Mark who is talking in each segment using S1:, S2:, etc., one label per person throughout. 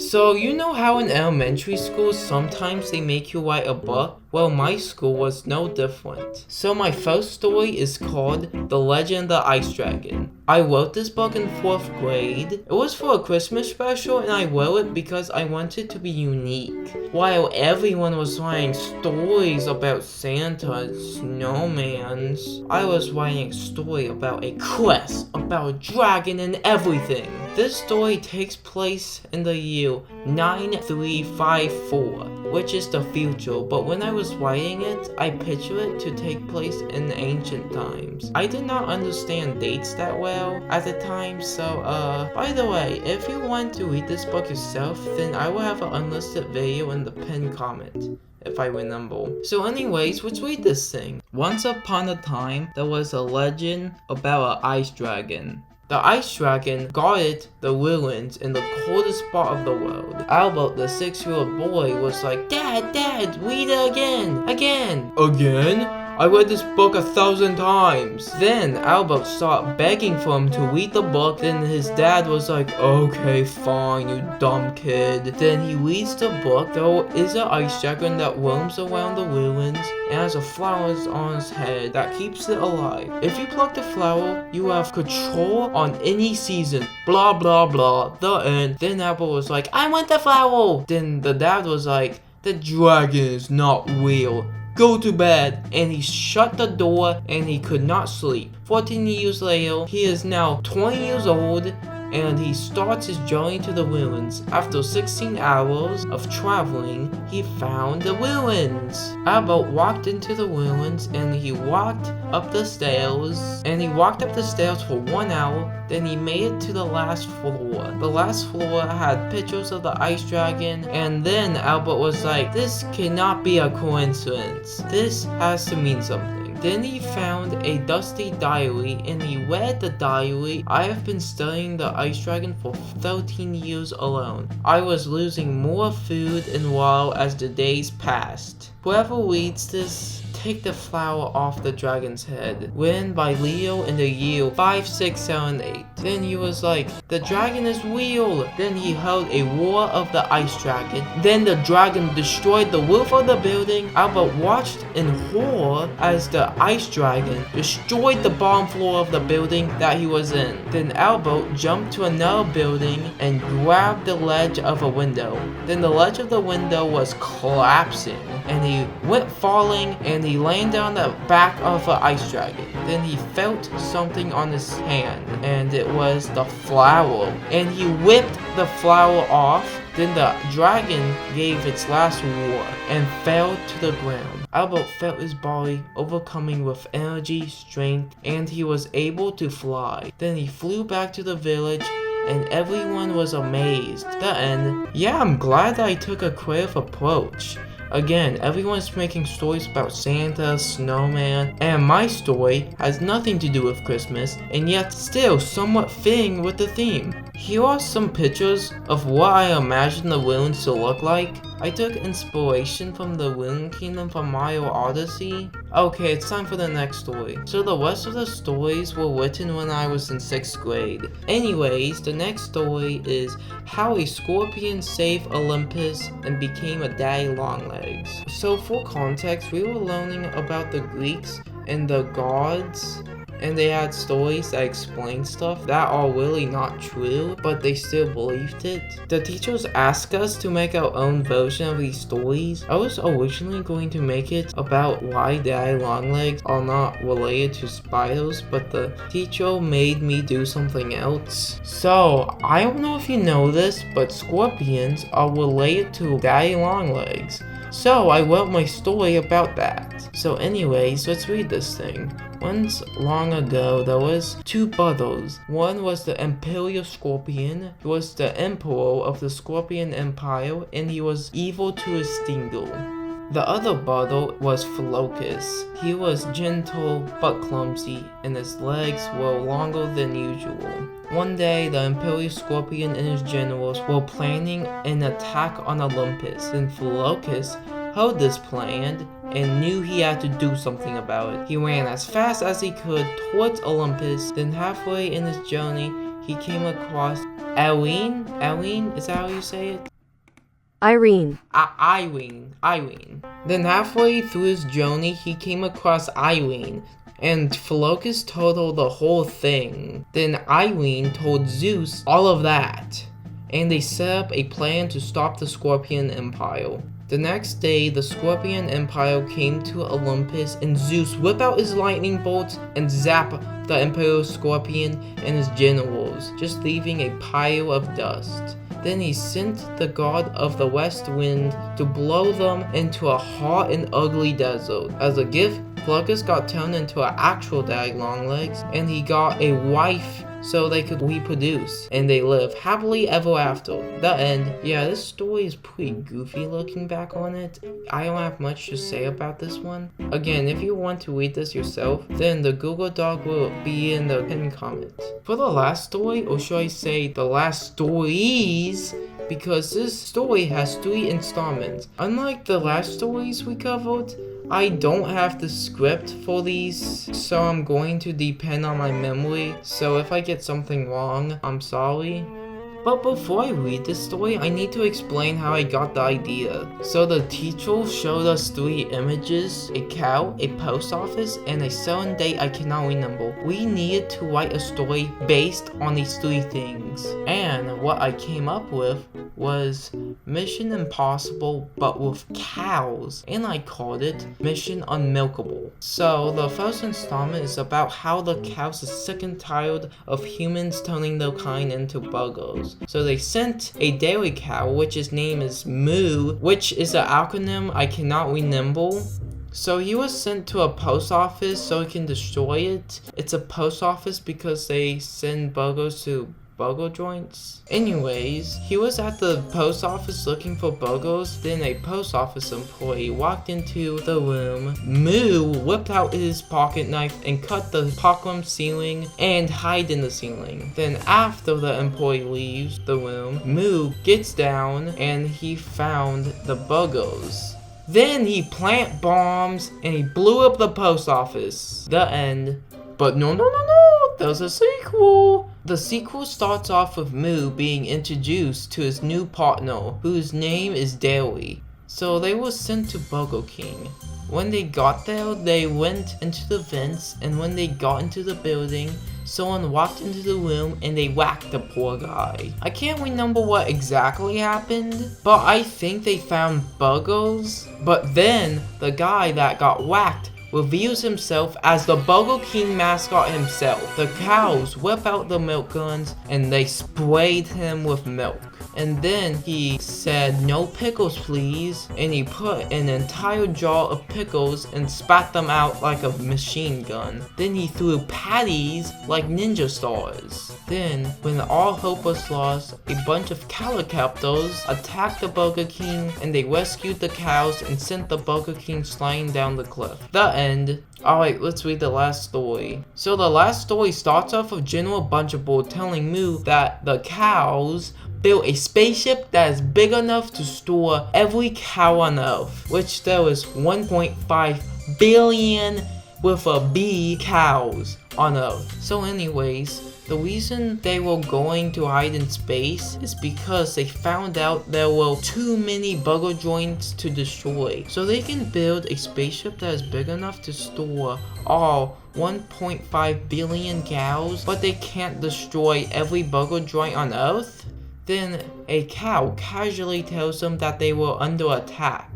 S1: So you know how in elementary school sometimes they make you write a book? Well, my school was no different. So my first story is called The Legend of the Ice Dragon. I wrote this book in 4th grade. It was for a Christmas special and I wrote it because I wanted to be unique. While everyone was writing stories about Santa and snowmans, I was writing a story about a quest, about a dragon and everything. This story takes place in the year 9354, which is the future, but when I was writing it, I pictured it to take place in ancient times. I did not understand dates that well at the time, so by the way, if you want to read this book yourself, then I will have an unlisted video in the pinned comment, if I remember. So anyways, let's read this thing. Once upon a time, there was a legend about an ice dragon. The ice dragon guarded the ruins in the coldest spot of the world. Albert, the 6-year-old boy, was like, Dad, read it again. Again? I read this book 1,000 times. Then Albert started begging for him to read the book. Then his dad was like, okay, fine, you dumb kid. Then he reads the book. There is an ice dragon that roams around the ruins and has a flower on his head that keeps it alive. If you pluck the flower, you have control on any season. Blah, blah, blah. The end. Then Albert was like, I want the flower. Then the dad was like, the dragon is not real. Go to bed. And he shut the door and he could not sleep. 14 years later, he is now 20 years old and he starts his journey to the ruins. After 16 hours of traveling, he found the ruins. Albert walked into the ruins and he walked up the stairs. And he walked up the stairs for 1 hour. Then he made it to the last floor. The last floor had pictures of the ice dragon. And then Albert was like, this cannot be a coincidence. This has to mean something. Then he found a dusty diary and he read the diary. I have been studying the ice dragon for 13 years alone. I was losing more food and water as the days passed. Whoever reads this, take the flower off the dragon's head. Written by Leo in the year 5678. Then he was like, the dragon is real. Then he held a war of the ice dragon. Then the dragon destroyed the roof of the building. Albert watched in horror as the ice dragon destroyed the bottom floor of the building that he was in. Then Albert jumped to another building and grabbed the ledge of a window. Then the ledge of the window was collapsing and he went falling and he landed on the back of an ice dragon. Then he felt something on his hand and it was the flower. And he whipped the flower off. Then the dragon gave its last roar and fell to the ground. Albert felt his body overcoming with energy, strength, and he was able to fly. Then he flew back to the village and everyone was amazed. The end. Yeah, I'm glad I took a creative approach. Again, everyone's making stories about Santa, snowman, and my story has nothing to do with Christmas, and yet still somewhat fitting with the theme. Here are some pictures of what I imagine the ruins to look like. I took inspiration from the Rune Kingdom from Mario Odyssey. Okay, it's time for the next story. So the rest of the stories were written when I was in 6th grade. Anyways, the next story is how a scorpion saved Olympus and became a daddy longlegs. So for context, we were learning about the Greeks and the gods. And they had stories that explained stuff that are really not true, but they still believed it. The teachers asked us to make our own version of these stories. I was originally going to make it about why daddy longlegs are not related to spiders, but the teacher made me do something else. So, I don't know if you know this, but scorpions are related to daddy longlegs. So I wrote my story about that. So anyways, let's read this thing. Once long ago, there was 2 brothers. One was the Imperial Scorpion. He was the emperor of the Scorpion Empire, and he was evil to his stingle. The other brother was Philocus. He was gentle but clumsy, and his legs were longer than usual. One day, the Imperial Scorpion and his generals were planning an attack on Olympus. Then Philocus heard this plan and knew he had to do something about it. He ran as fast as he could towards Olympus. Then halfway in his journey, he came across Aline? Is that how you say it?
S2: Irene.
S1: Irene. Then halfway through his journey, he came across Irene, and Philocus told her the whole thing. Then Irene told Zeus all of that, and they set up a plan to stop the Scorpion Empire. The next day, the Scorpion Empire came to Olympus, and Zeus whipped out his lightning bolts and zap the Emperor Scorpion and his generals, just leaving a pile of dust. Then he sent the god of the west wind to blow them into a hot and ugly desert. As a gift, Philocus got turned into an actual daddy longlegs, and he got a wife so they could reproduce, and they live happily ever after. The end. Yeah, this story is pretty goofy looking back on it. I don't have much to say about this one. Again, if you want to read this yourself, then the Google Doc will be in the pinned comment. For the last story, or should I say the last stories, because this story has 3 installments. Unlike the last stories we covered, I don't have the script for these, so I'm going to depend on my memory, so if I get something wrong, I'm sorry. But before I read this story, I need to explain how I got the idea. So the teacher showed us 3 images, a cow, a post office, and a certain date I cannot remember. We needed to write a story based on these 3 things. And what I came up with was Mission Impossible but with cows, and I called it Mission Unmilkable. So the first installment is about how the cows are sick and tired of humans turning their kind into burgers. So they sent a dairy cow, which his name is Moo, which is an acronym I cannot remember. So he was sent to a post office so he can destroy it. It's a post office because they send burgers to burger joints. Anyways, he was at the post office looking for burgers. Then a post office employee walked into the room. Moo whipped out his pocket knife and cut the pockroom ceiling and hide in the ceiling. Then after the employee leaves the room, Moo gets down and he found the burgers. Then he plant bombs and he blew up the post office. The end. But no, there's a sequel. The sequel starts off with Moo being introduced to his new partner, whose name is Dairy. So they were sent to Burger King. When they got there, they went into the vents, and when they got into the building, someone walked into the room and they whacked the poor guy. I can't remember what exactly happened, but I think they found burgers. But then the guy that got whacked reveals himself as the Burger King mascot himself. The cows whip out the milk guns and they sprayed him with milk. And then he said, "No pickles please," and he put an entire jar of pickles and spat them out like a machine gun. Then he threw patties like ninja stars. Then, when all hope was lost, a bunch of helicopters attacked the Burger King and they rescued the cows and sent the Burger King sliding down the cliff. The end. Alright, let's read the last story. So the last story starts off with General Bunchable telling Moo that the cows built a spaceship that is big enough to store every cow on Earth, which there is 1.5 billion with a B cows on Earth. So anyways, the reason they were going to hide in space is because they found out there were too many burger joints to destroy. So they can build a spaceship that is big enough to store all 1.5 billion cows, but they can't destroy every burger joint on Earth? Then a cow casually tells them that they were under attack.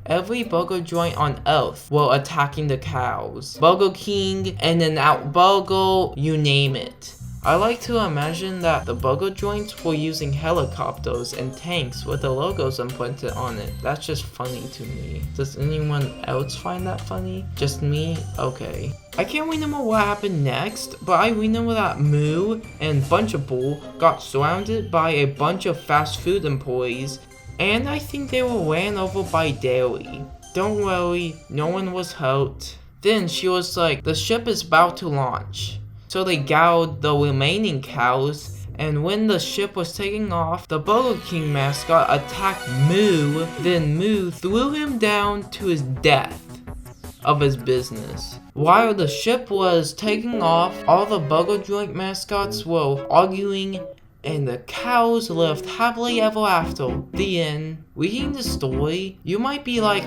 S1: Every burger joint on Earth were attacking the cows. Burger King, In-N-Out Burger, you name it. I like to imagine that the burger joints were using helicopters and tanks with the logos imprinted on it. That's just funny to me. Does anyone else find that funny? Just me? Okay. I can't remember what happened next, but I remember that Moo and Bunchable got surrounded by a bunch of fast food employees, and I think they were ran over by Dairy. Don't worry, no one was hurt. Then she was like, the ship is about to launch. So they gathered the remaining cows, and when the ship was taking off, the Burger King mascot attacked Moo. Then Moo threw him down to his death of his business. While the ship was taking off, all the burger joint mascots were arguing and the cows lived happily ever after. The end. Reading the story, you might be like,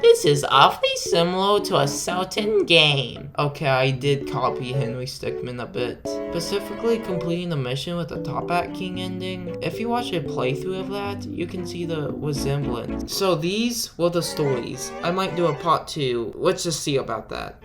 S1: this is awfully similar to a certain game. Okay, I did copy Henry Stickmin a bit. Specifically completing the mission with the Top Hat King ending. If you watch a playthrough of that, you can see the resemblance. So these were the stories. I might do a part 2. Let's just see about that.